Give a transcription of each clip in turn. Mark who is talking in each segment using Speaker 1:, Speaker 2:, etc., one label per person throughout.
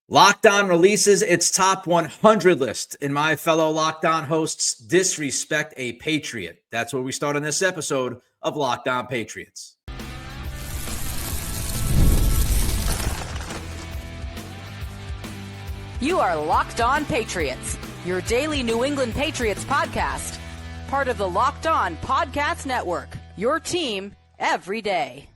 Speaker 1: Locked On releases its top 100 list, and my fellow Locked On hosts disrespect a Patriot. That's where we start on this episode of Locked On Patriots.
Speaker 2: You are Locked On Patriots, your daily New England Patriots podcast. Part of the Locked On Podcast Network, your team every day.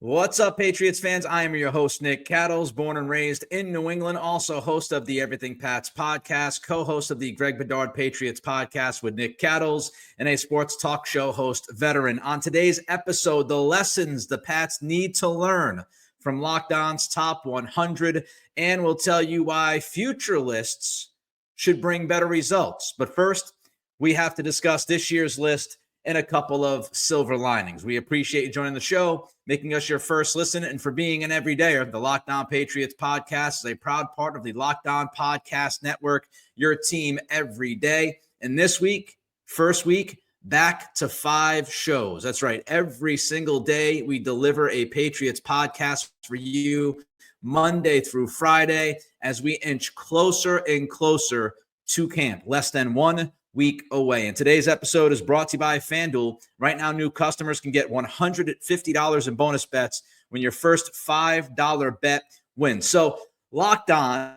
Speaker 1: What's up, Patriots fans? I am your host, Nick Cattles, born and raised in New England, also host of the Everything Pats podcast, co-host of the Greg Bedard Patriots podcast with Nick Cattles, and a sports talk show host veteran. On today's episode, the lessons the Pats need to learn from Locked On's Top 100, and we'll tell you why future lists should bring better results. But first, we have to discuss this year's list and a couple of silver linings. We appreciate you joining the show, making us your first listen, and for being an everydayer. The Locked On Patriots podcast is a proud part of the Locked On Podcast Network, your team every day. And this week, first week, back to 5 shows. That's right. Every single day, we deliver a Patriots podcast for you, Monday through Friday, as we inch closer and closer to camp. Less than 1 week away. And today's episode is brought to you by FanDuel. Right now, new customers can get $150 in bonus bets when your first $5 bet wins. So Locked On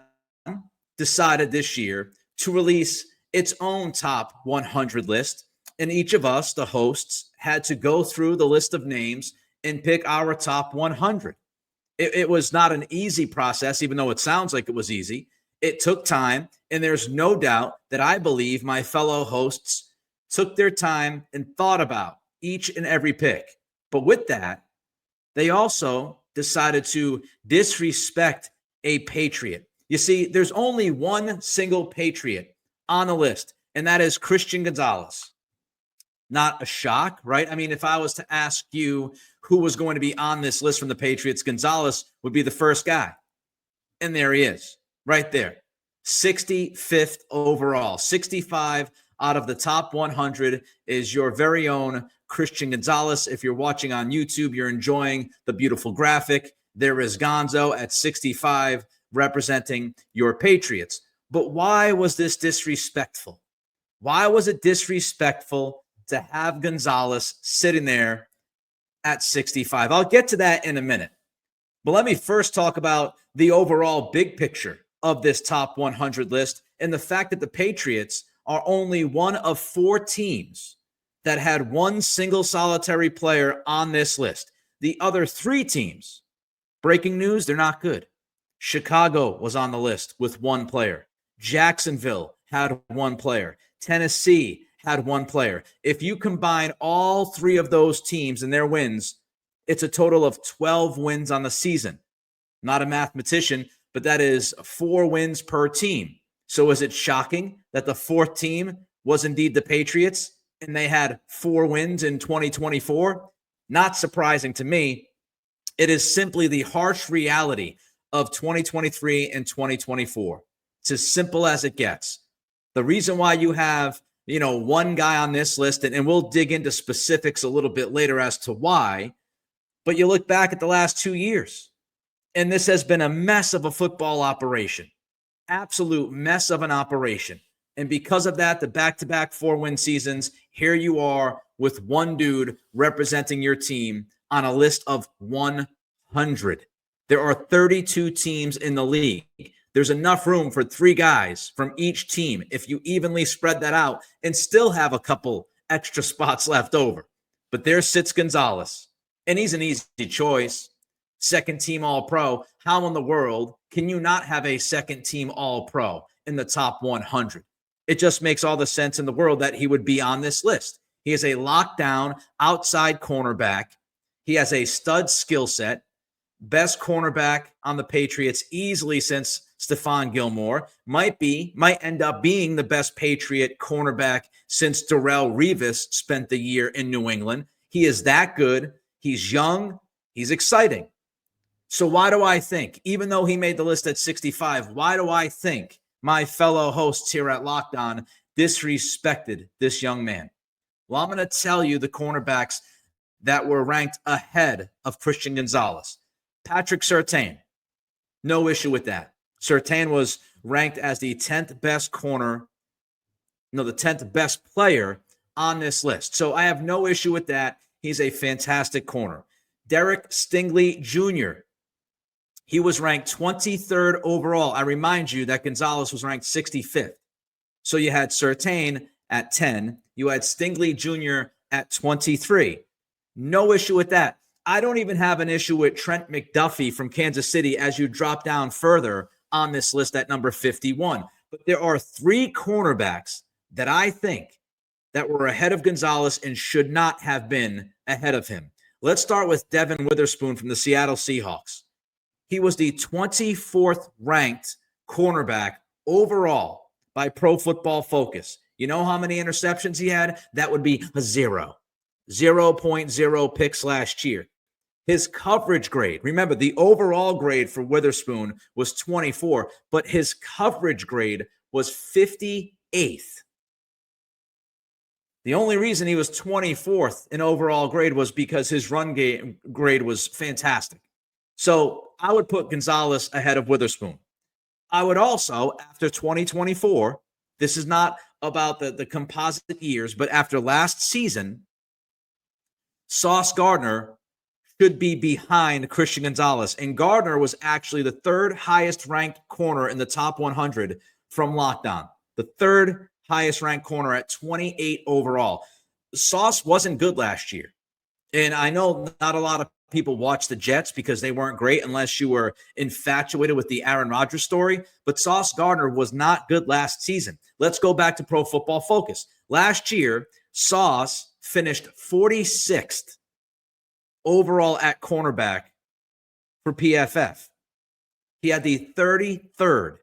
Speaker 1: decided this year to release its own top 100 list. And each of us, the hosts, had to go through the list of names and pick our top 100. It was not an easy process, even though it sounds like it was easy. It took time, and there's no doubt that I believe my fellow hosts took their time and thought about each and every pick. But with that, they also decided to disrespect a Patriot. You see, there's only one single Patriot on the list, and that is Christian Gonzalez. Not a shock, right? I mean, if I was to ask you who was going to be on this list from the Patriots, Gonzalez would be the first guy. And there he is. Right there, 65th overall, 65 out of the top 100 is your very own Christian Gonzalez. If you're watching on YouTube, you're enjoying the beautiful graphic. There is Gonzo at 65 representing your Patriots. But why was this disrespectful? Why was it disrespectful to have Gonzalez sitting there at 65? I'll get to that in a minute. But let me first talk about the overall big picture of this top 100 list and the fact that the Patriots are only one of 4 teams that had one single solitary player on this list. The other 3 teams, breaking news, they're not good. Chicago was on the list with 1 player. Jacksonville had 1 player. Tennessee had 1 player. If you combine all 3 of those teams and their wins, it's a total of 12 wins on the season. Not a mathematician, but that is 4 wins per team. So is it shocking that the 4th team was indeed the Patriots and they had 4 wins in 2024? Not surprising to me. It is simply the harsh reality of 2023 and 2024. It's as simple as it gets. The reason why you have, one guy on this list, and we'll dig into specifics a little bit later as to why, but you look back at the last 2 years, and this has been a mess of a football operation, absolute mess of an operation. And because of that, the back-to-back 4-win seasons, here you are with one dude representing your team on a list of 100. There are 32 teams in the league. There's enough room for 3 guys from each team if you evenly spread that out and still have a couple extra spots left over. But there sits Gonzalez, and he's an easy choice. Second team All-Pro. How in the world can you not have a second team All-Pro in the top 100? It just makes all the sense in the world that he would be on this list. He is a lockdown outside cornerback. He has a stud skill set. Best cornerback on the Patriots easily since Stephon Gilmore. Might end up being the best Patriot cornerback since Darrelle Revis spent the year in New England. He is that good. He's young. He's exciting. So why do I think, even though he made the list at 65, why do I think my fellow hosts here at Locked On disrespected this young man? Well, I'm going to tell you the cornerbacks that were ranked ahead of Christian Gonzalez. Patrick Surtain, No issue with that. Surtain was ranked as the 10th best the 10th best player on this list. So I have no issue with that. He's a fantastic corner. Derek Stingley Jr., he was ranked 23rd overall. I remind you that Gonzalez was ranked 65th. So you had Surtain at 10. You had Stingley Jr. at 23. No issue with that. I don't even have an issue with Trent McDuffie from Kansas City as you drop down further on this list at number 51. But there are 3 cornerbacks that I think that were ahead of Gonzalez and should not have been ahead of him. Let's start with Devin Witherspoon from the Seattle Seahawks. He was the 24th ranked cornerback overall by Pro Football Focus. You know how many interceptions he had? That would be a 0.0 picks last year. His coverage grade, remember the overall grade for Witherspoon was 24, but his coverage grade was 58th. The only reason he was 24th in overall grade was because his run game grade was fantastic. So I would put Gonzalez ahead of Witherspoon. I would also, after 2024, this is not about the composite years, but after last season, Sauce Gardner should be behind Christian Gonzalez. And Gardner was actually the 3rd highest ranked corner in the top 100 from Locked On. The 3rd highest ranked corner at 28 overall. Sauce wasn't good last year. And I know not a lot of people watch the Jets because they weren't great unless you were infatuated with the Aaron Rodgers story. But Sauce Gardner was not good last season. Let's go back to Pro Football Focus. Last year, Sauce finished 46th overall at cornerback for PFF. He had the 33rd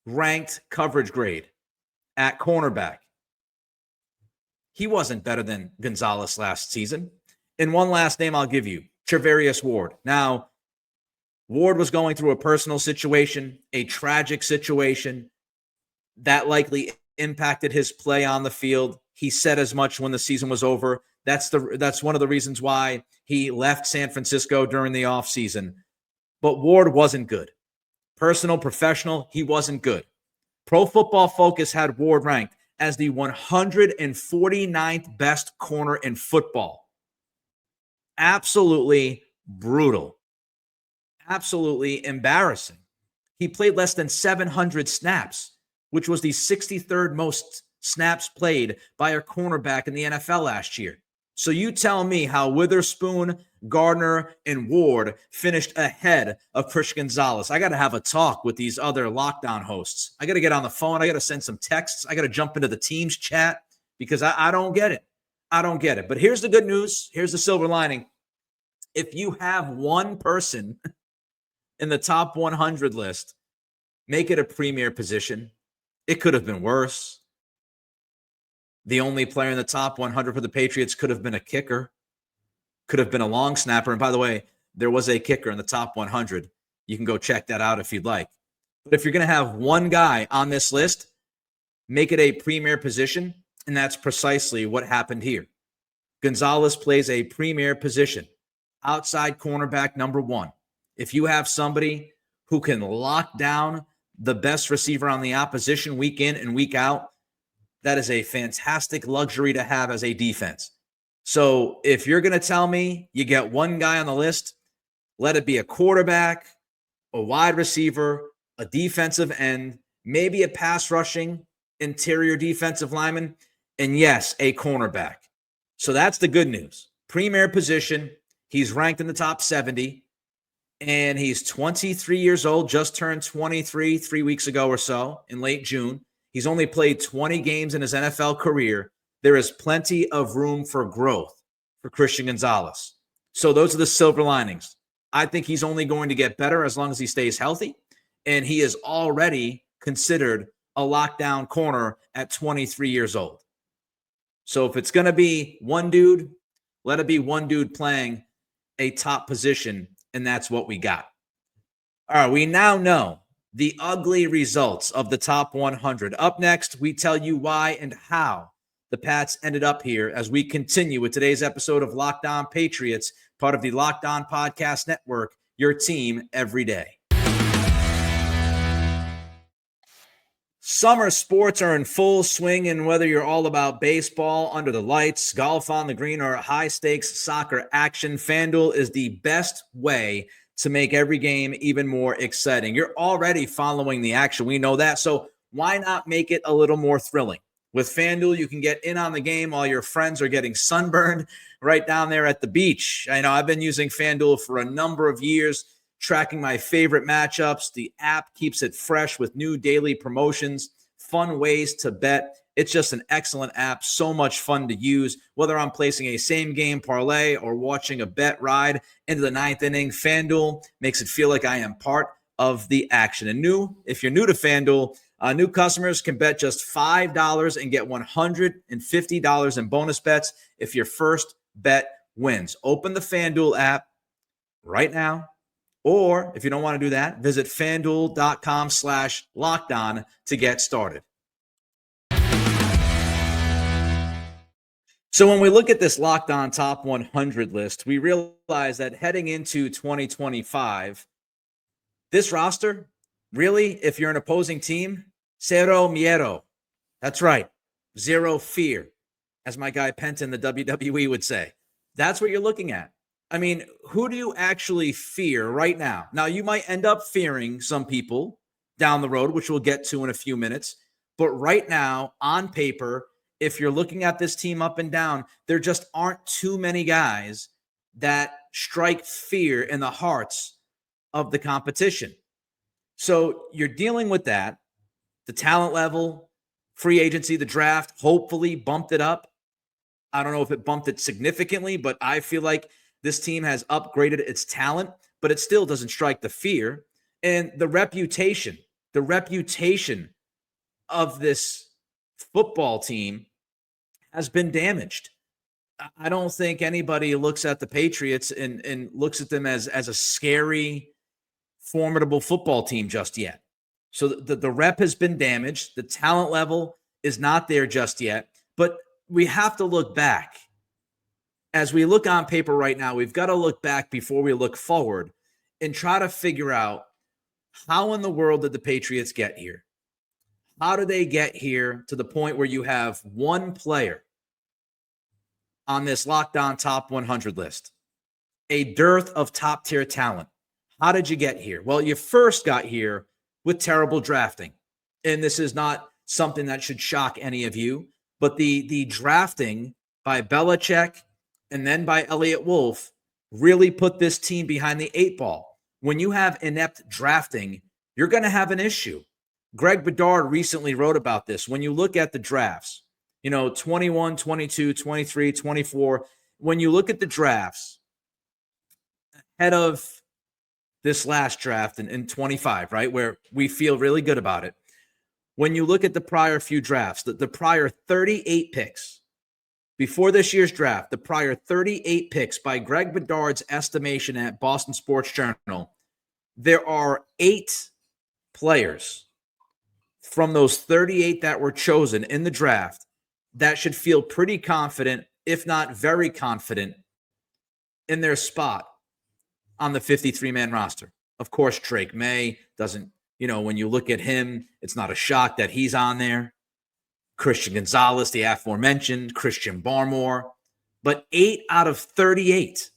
Speaker 1: ranked coverage grade at cornerback. He wasn't better than Gonzalez last season. And one last name I'll give you, Trevarius Ward. Now, Ward was going through a personal situation, a tragic situation that likely impacted his play on the field. He said as much when the season was over. That's one of the reasons why he left San Francisco during the offseason. But Ward wasn't good. Personal, professional, he wasn't good. Pro Football Focus had Ward ranked as the 149th best corner in football. Absolutely brutal. Absolutely embarrassing. He played less than 700 snaps, which was the 63rd most snaps played by a cornerback in the NFL last year. So you tell me how Witherspoon, Gardner, and Ward finished ahead of Christian Gonzalez. I got to have a talk with these other lockdown hosts. I got to get on the phone. I got to send some texts. I got to jump into the Teams chat because I don't get it. I don't get it. But here's the good news. Here's the silver lining. If you have one person in the top 100 list, make it a premier position. It could have been worse. The only player in the top 100 for the Patriots could have been a kicker, could have been a long snapper. And by the way, there was a kicker in the top 100. You can go check that out if you'd like. But if you're going to have one guy on this list, make it a premier position, and that's precisely what happened here. Gonzalez plays a premier position, outside cornerback number 1. If you have somebody who can lock down the best receiver on the opposition week in and week out, that is a fantastic luxury to have as a defense. So if you're going to tell me you get one guy on the list, let it be a quarterback, a wide receiver, a defensive end, maybe a pass rushing interior defensive lineman, and yes, a cornerback. So that's the good news. Premier position. He's ranked in the top 70, and he's 23 years old, just turned 23 3 weeks ago or so in late June. He's only played 20 games in his NFL career. There is plenty of room for growth for Christian Gonzalez. So those are the silver linings. I think he's only going to get better as long as he stays healthy, and he is already considered a lockdown corner at 23 years old. So if it's going to be one dude, let it be one dude playing a top position, and that's what we got. All right, we now know the ugly results of the top 100. Up next, we tell you why and how the Pats ended up here as we continue with today's episode of Locked On Patriots, part of the Locked On Podcast Network, your team every day. Summer sports are in full swing, and whether you're all about baseball under the lights, golf on the green, or high-stakes soccer action, FanDuel is the best way to make every game even more exciting. You're already following the action. We know that, so why not make it a little more thrilling? With FanDuel, you can get in on the game while your friends are getting sunburned right down there at the beach. I know I've been using FanDuel for a number of years, tracking my favorite matchups. The app keeps it fresh with new daily promotions, fun ways to bet. It's just an excellent app, so much fun to use. Whether I'm placing a same-game parlay or watching a bet ride into the ninth inning, FanDuel makes it feel like I am part of the action. And if you're new to FanDuel, new customers can bet just $5 and get $150 in bonus bets if your first bet wins. Open the FanDuel app right now. Or if you don't want to do that, visit FanDuel.com/lockedon to get started. So when we look at this Locked On Top 100 list, we realize that heading into 2025, this roster, really, if you're an opposing team, cero miedo. That's right. Zero fear, as my guy Penta in the WWE would say. That's what you're looking at. I mean, who do you actually fear right now? Now, you might end up fearing some people down the road, which we'll get to in a few minutes. But right now, on paper, if you're looking at this team up and down, there just aren't too many guys that strike fear in the hearts of the competition. So you're dealing with that. The talent level, free agency, the draft, hopefully bumped it up. I don't know if it bumped it significantly, but I feel like this team has upgraded its talent, but it still doesn't strike the fear. And the reputation of this football team has been damaged. I don't think anybody looks at the Patriots and looks at them as a scary, formidable football team just yet. So the rep has been damaged. The talent level is not there just yet. But we have to look back. As we look on paper right now, we've got to look back before we look forward and try to figure out how in the world did the Patriots get here? How did they get here to the point where you have one player on this Locked On Top 100 list? A dearth of top-tier talent. How did you get here? Well, you first got here with terrible drafting. And this is not something that should shock any of you, but the drafting by Belichick and then by Elliott Wolf really put this team behind the eight ball. When you have inept drafting, you're going to have an issue. Greg Bedard recently wrote about this. When you look at the drafts, 21, 22, 23, 24, when you look at the drafts ahead of this last draft in 25, right, where we feel really good about it, when you look at the prior few drafts, the prior 38 picks, before this year's draft, the prior 38 picks by Greg Bedard's estimation at Boston Sports Journal, there are 8 players from those 38 that were chosen in the draft that should feel pretty confident, if not very confident, in their spot on the 53-man roster. Of course, Drake May doesn't, when you look at him, it's not a shock that he's on there. Christian Gonzalez, the aforementioned, Christian Barmore, but 8 out of 38.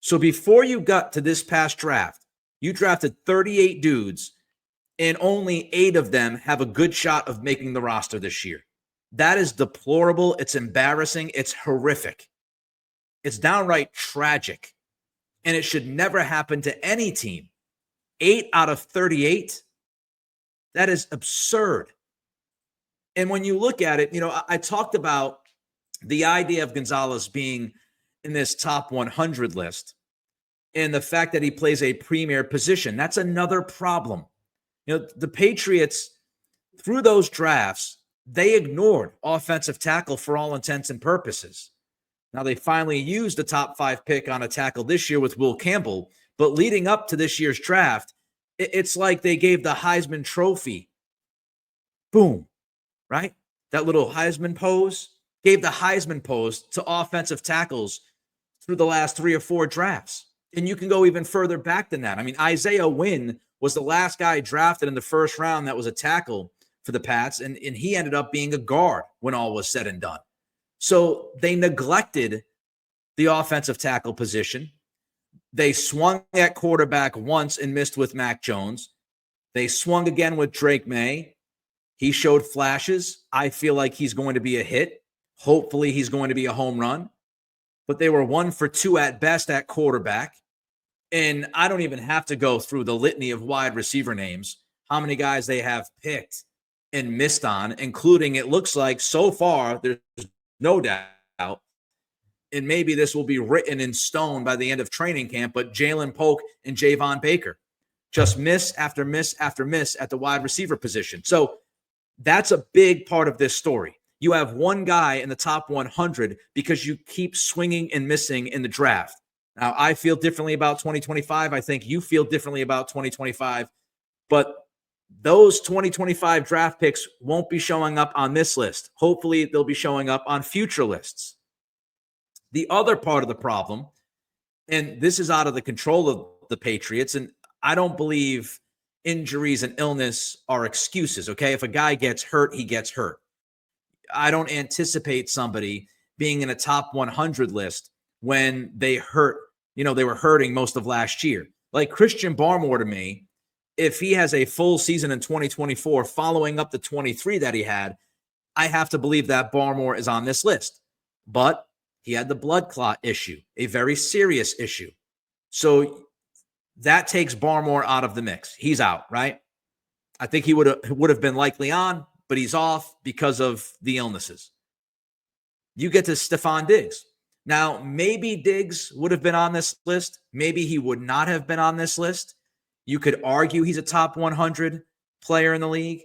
Speaker 1: So before you got to this past draft, you drafted 38 dudes, and only 8 of them have a good shot of making the roster this year. That is deplorable. It's embarrassing. It's horrific. It's downright tragic. And it should never happen to any team. 8 out of 38? That is absurd. And when you look at it, I talked about the idea of Gonzalez being in this top 100 list and the fact that he plays a premier position. That's another problem. The Patriots, through those drafts, they ignored offensive tackle for all intents and purposes. Now, they finally used the top 5 pick on a tackle this year with Will Campbell, but leading up to this year's draft, it's like they gave the Heisman Trophy. Boom. Right? That little Heisman pose gave the Heisman pose to offensive tackles through the last 3 or 4 drafts. And you can go even further back than that. I mean, Isaiah Wynn was the last guy drafted in the first round that was a tackle for the Pats, and he ended up being a guard when all was said and done. So they neglected the offensive tackle position. They swung at quarterback once and missed with Mac Jones. They swung again with Drake May. He showed flashes. I feel like he's going to be a hit. Hopefully he's going to be a home run. But they were 1 for 2 at best at quarterback. And I don't even have to go through the litany of wide receiver names, how many guys they have picked and missed on, including, it looks like so far, there's no doubt, and maybe this will be written in stone by the end of training camp, but Jalen Polk and Javon Baker just miss after miss after miss at the wide receiver position. So that's a big part of this story. You have one guy in the top 100 because you keep swinging and missing in the draft. Now, I feel differently about 2025. I think you feel differently about 2025. But those 2025 draft picks won't be showing up on this list. Hopefully, they'll be showing up on future lists. The other part of the problem, and this is out of the control of the Patriots, and I don't believe injuries and illness are excuses, okay? If a guy gets hurt, he gets hurt. I don't anticipate somebody being in a top 100 list when they hurt, they were hurting most of last year. Like Christian Barmore, to me, if he has a full season in 2024 following up the 23 that he had, I have to believe that Barmore is on this list. But he had the blood clot issue, a very serious issue. So that takes Barmore out of the mix. He's out, right? I think he would have been likely on, but he's off because of the illnesses. You get to Stephon Diggs. Now, maybe Diggs would have been on this list. Maybe he would not have been on this list. You could argue he's a top 100 player in the league.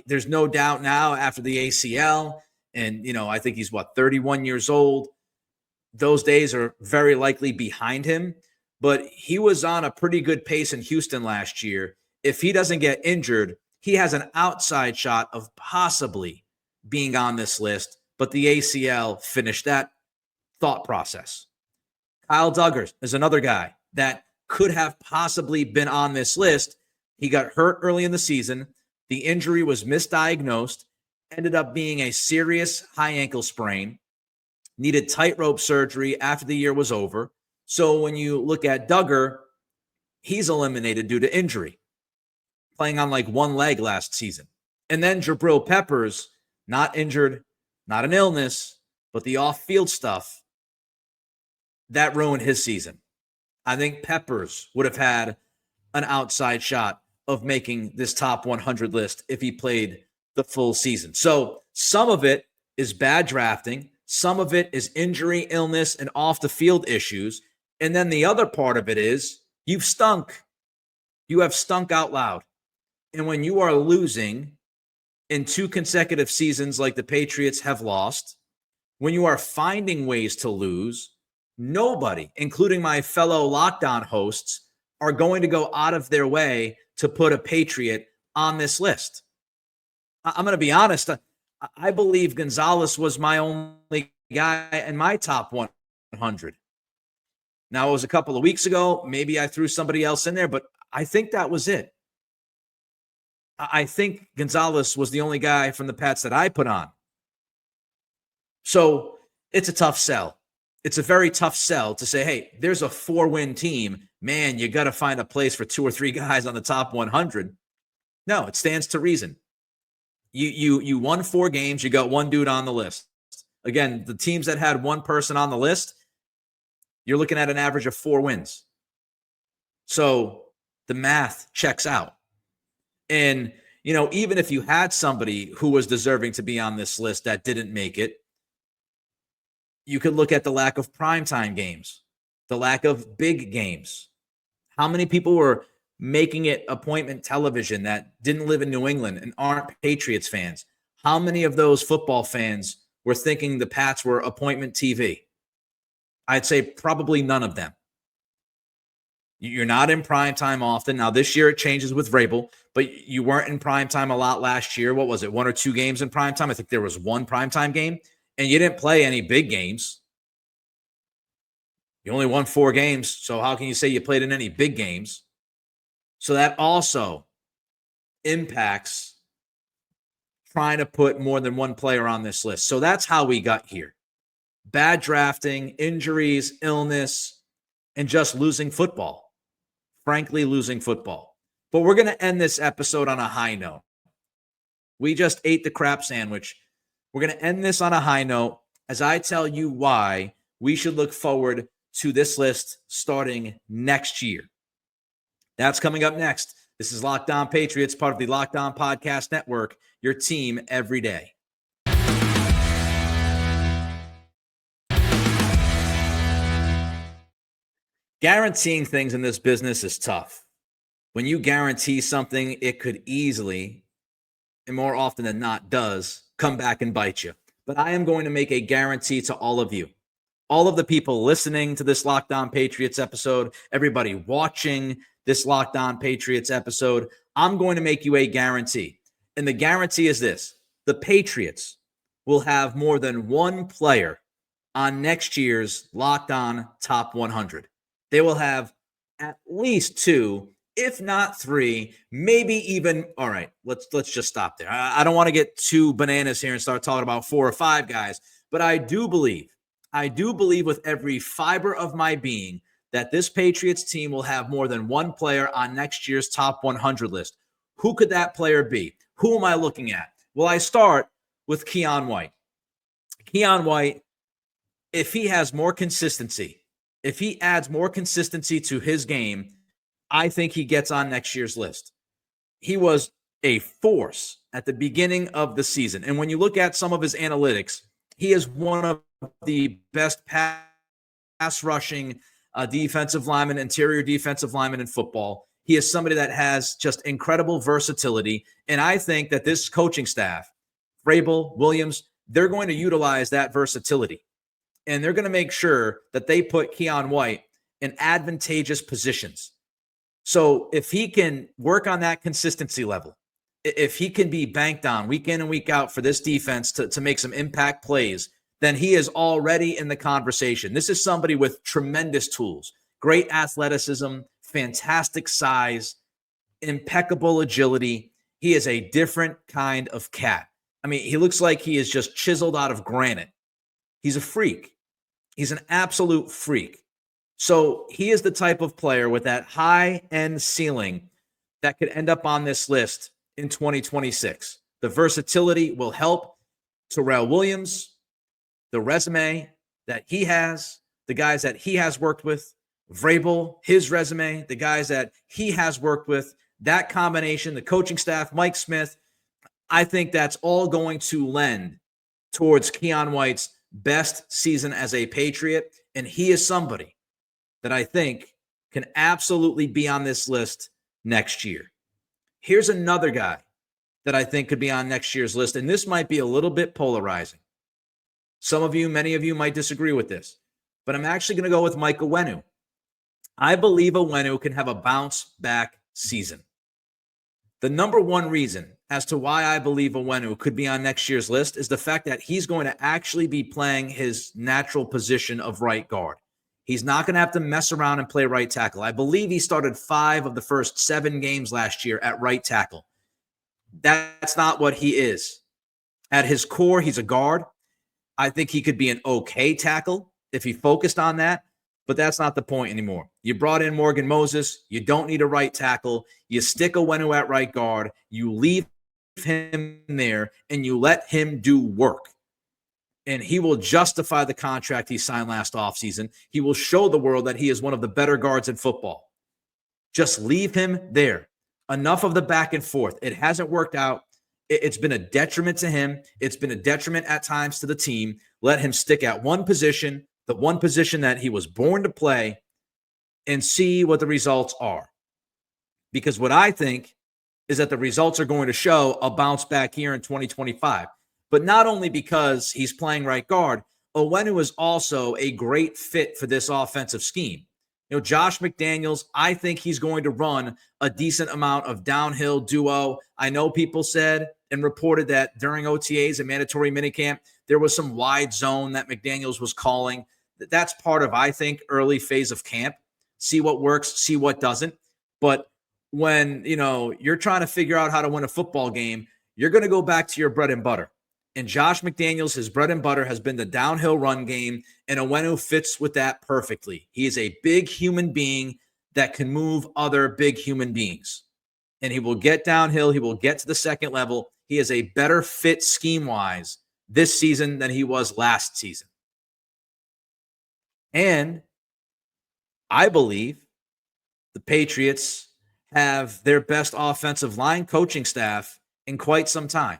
Speaker 1: There's no doubt now after the ACL, and, I think he's, 31 years old. Those days are very likely behind him, but he was on a pretty good pace in Houston last year. If he doesn't get injured, he has an outside shot of possibly being on this list, but the ACL finished that thought process. Kyle Duggar is another guy that could have possibly been on this list. He got hurt early in the season. The injury was misdiagnosed, ended up being a serious high ankle sprain, needed tightrope surgery after the year was over. So when you look at Duggar, he's eliminated due to injury, playing on like one leg last season. And then Jabril Peppers, not injured, not an illness, but the off-field stuff, that ruined his season. I think Peppers would have had an outside shot of making this top 100 list if he played the full season. So some of it is bad drafting. Some of it is injury, illness, and off-the-field issues. And then the other part of it is you've stunk. You have stunk out loud. And when you are losing in 2 consecutive seasons like the Patriots have lost, when you are finding ways to lose, nobody, including my fellow Lockdown hosts, are going to go out of their way to put a Patriot on this list. I'm going to be honest. I believe Gonzalez was my only guy in my top 100. Now, it was a couple of weeks ago. Maybe I threw somebody else in there, but I think that was it. I think Gonzalez was the only guy from the Pats that I put on. So it's a tough sell. It's a very tough sell to say, hey, there's a 4-win team. Man, you got to find a place for 2 or 3 guys on the top 100. No, it stands to reason. You won 4 games. You got 1 dude on the list. Again, the teams that had 1 person on the list, you're looking at an average of 4 wins. So the math checks out. And, even if you had somebody who was deserving to be on this list that didn't make it, you could look at the lack of primetime games, the lack of big games. How many people were making it appointment television that didn't live in New England and aren't Patriots fans? How many of those football fans were thinking the Pats were appointment TV? I'd say probably none of them. You're not in primetime often. Now, this year it changes with Vrabel, but you weren't in primetime a lot last year. What was it, 1 or 2 games in primetime? I think there was 1 primetime game. And you didn't play any big games. You only won 4 games, so how can you say you played in any big games? So that also impacts trying to put more than one player on this list. So that's how we got here. Bad drafting, injuries, illness, and just losing football. Frankly, losing football. But we're going to end this episode on a high note. We just ate the crap sandwich. We're going to end this on a high note as I tell you why we should look forward to this list starting next year. That's coming up next. This is Locked On Patriots, part of the Locked On Podcast Network, your team every day. Guaranteeing things in this business is tough. When you guarantee something, it could easily, and more often than not does, come back and bite you. But I am going to make a guarantee to all of you, all of the people listening to this Locked On Patriots episode, everybody watching this Locked On Patriots episode. I'm going to make you a guarantee. And the guarantee is this: the Patriots will have more than one player on next year's Locked On Top 100. They will have at least 2, if not 3, maybe even, all right, let's just stop there. I don't want to get too bananas here and start talking about 4 or 5 guys, but I do believe with every fiber of my being that this Patriots team will have more than one player on next year's top 100 list. Who could that player be? Who am I looking at? Well, I start with Keon White. Keon White, if he has more consistency, if he adds more consistency to his game, I think he gets on next year's list. He was a force at the beginning of the season. And when you look at some of his analytics, he is one of the best pass rushing defensive lineman, interior defensive lineman in football. He is somebody that has just incredible versatility. And I think that this coaching staff, Vrabel, Williams, they're going to utilize that versatility. And they're going to make sure that they put Keion White in advantageous positions. So if he can work on that consistency level, if he can be banked on week in and week out for this defense to make some impact plays, then he is already in the conversation. This is somebody with tremendous tools, great athleticism, fantastic size, impeccable agility. He is a different kind of cat. I mean, he looks like he is just chiseled out of granite. He's a freak. He's an absolute freak. So he is the type of player with that high-end ceiling that could end up on this list in 2026. The versatility will help Terrell Williams, the resume that he has, the guys that he has worked with, Vrabel, his resume, the guys that he has worked with, that combination, the coaching staff, Mike Smith, I think that's all going to lend towards Keion White's best season as a Patriot, and he is somebody that I think can absolutely be on this list next year. Here's another guy that I think could be on next year's list, and this might be a little bit polarizing. Some of you, many of you might disagree with this, but I'm actually going to go with Onwenu. I believe Wenu can have a bounce back season. The number one reason as to why I believe Wenu could be on next year's list is the fact that he's going to actually be playing his natural position of right guard. He's not going to have to mess around and play right tackle. I believe he started 5 of the first 7 games last year at right tackle. That's not what he is. At his core, he's a guard. I think he could be an okay tackle if he focused on that, but that's not the point anymore. You brought in Morgan Moses. You don't need a right tackle. You stick Onwenu at right guard. You leave him there, and you let him do work. And he will justify the contract he signed last offseason. He will show the world that he is one of the better guards in football. Just leave him there. Enough of the back and forth. It hasn't worked out. It's been a detriment to him. It's been a detriment at times to the team. Let him stick at one position, the one position that he was born to play, and see what the results are. Because what I think is that the results are going to show a bounce back here in 2025. But not only because he's playing right guard, Onwenu is also a great fit for this offensive scheme. You know, Josh McDaniels, I think he's going to run a decent amount of downhill duo. I know people said and reported that during OTAs and mandatory minicamp, there was some wide zone that McDaniels was calling. that's part of, I think, early phase of camp. See what works, see what doesn't. But when, you're trying to figure out how to win a football game, you're going to go back to your bread and butter. And Josh McDaniels, his bread and butter has been the downhill run game, and Onwenu fits with that perfectly. He is a big human being that can move other big human beings. And he will get downhill. He will get to the second level. He is a better fit scheme-wise this season than he was last season. And I believe the Patriots have their best offensive line coaching staff in quite some time.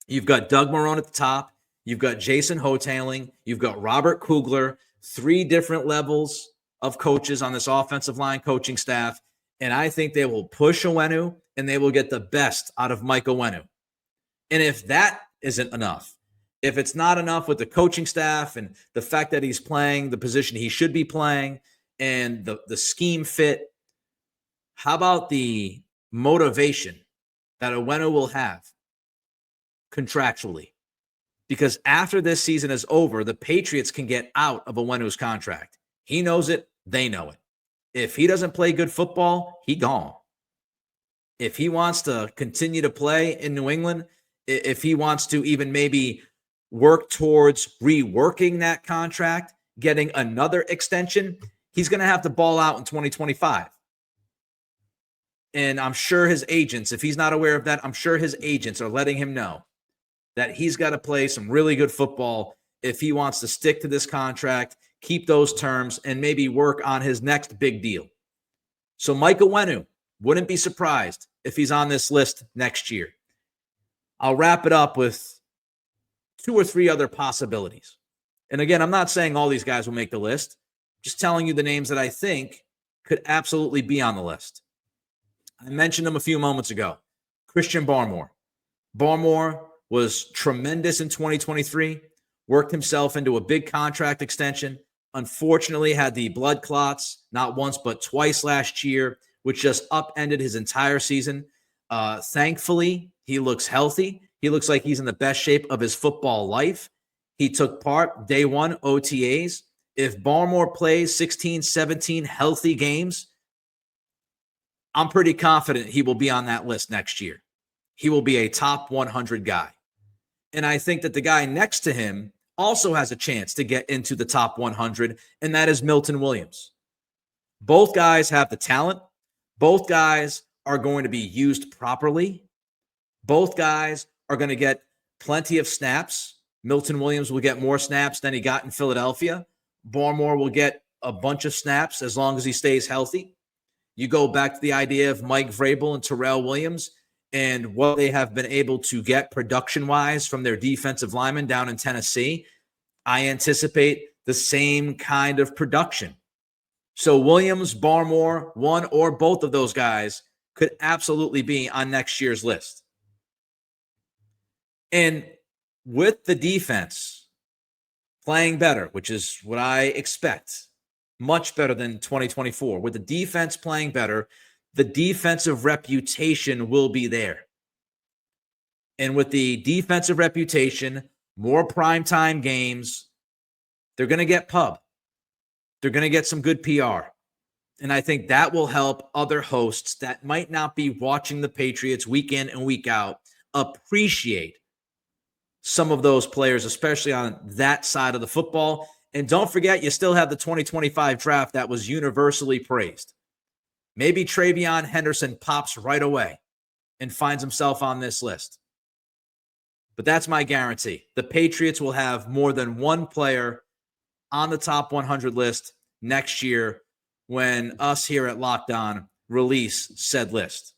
Speaker 1: You've got Doug Marrone at the top. You've got Jason Hotaling. You've got Robert Kugler, 3 different levels of coaches on this offensive line coaching staff. And I think they will push Onwenu and they will get the best out of Mike Onwenu. And if that isn't enough, if it's not enough with the coaching staff and the fact that he's playing the position he should be playing and the scheme fit, how about the motivation that Onwenu will have contractually? Because after this season is over, the Patriots can get out of Onwenu's contract. He knows it. They know it. If he doesn't play good football, he gone. If he wants to continue to play in New England, if he wants to even maybe work towards reworking that contract, getting another extension, he's going to have to ball out in 2025. And I'm sure his agents, if he's not aware of that, I'm sure his agents are letting him know that he's got to play some really good football if he wants to stick to this contract, keep those terms, and maybe work on his next big deal. So Mike Onwenu, wouldn't be surprised if he's on this list next year. I'll wrap it up with 2 or 3 other possibilities. And again, I'm not saying all these guys will make the list, just telling you the names that I think could absolutely be on the list. I mentioned him a few moments ago. Christian Barmore. Barmore was tremendous in 2023, worked himself into a big contract extension, unfortunately had the blood clots not once but twice last year, which just upended his entire season. Thankfully, he looks healthy. He looks like he's in the best shape of his football life. He took part day 1 OTAs. If Barmore plays 16, 17 healthy games, I'm pretty confident he will be on that list next year. He will be a top 100 guy. And I think that the guy next to him also has a chance to get into the top 100, and that is Milton Williams. Both guys have the talent. Both guys are going to be used properly. Both guys are going to get plenty of snaps. Milton Williams will get more snaps than he got in Philadelphia. Barmore will get a bunch of snaps as long as he stays healthy. You go back to the idea of Mike Vrabel and Terrell Williams and what they have been able to get production-wise from their defensive linemen down in Tennessee. I anticipate the same kind of production. So Williams, Barmore, one or both of those guys could absolutely be on next year's list. And with the defense playing better, which is what I expect, much better than 2024, with the defense playing better, the defensive reputation will be there. And with the defensive reputation, more primetime games, they're going to get pub. They're going to get some good PR. And I think that will help other hosts that might not be watching the Patriots week in and week out appreciate some of those players, especially on that side of the football. And don't forget, you still have the 2025 draft that was universally praised. Maybe Travion Henderson pops right away and finds himself on this list. But that's my guarantee. The Patriots will have more than one player on the top 100 list next year when us here at Locked On release said list.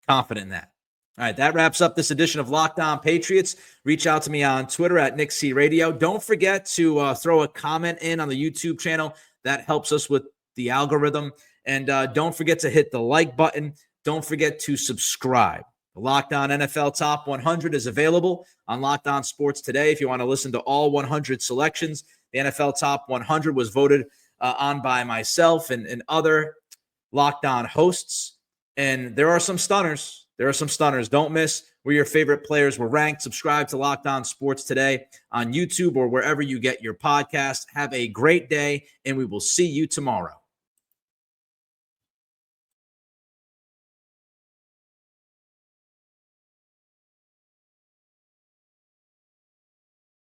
Speaker 1: Confident in that. All right, that wraps up this edition of Locked On Patriots. Reach out to me on Twitter at Nick C Radio. Don't forget to throw a comment in on the YouTube channel. That helps us with the algorithm. And don't forget to hit the like button. Don't forget to subscribe. The Locked On NFL Top 100 is available on Locked On Sports today. If you want to listen to all 100 selections, the NFL Top 100 was voted on by myself and other Locked On hosts. And there are some stunners. There are some stunners. Don't miss where your favorite players were ranked. Subscribe to Locked On Sports today on YouTube or wherever you get your podcast. Have a great day, and we will see you tomorrow.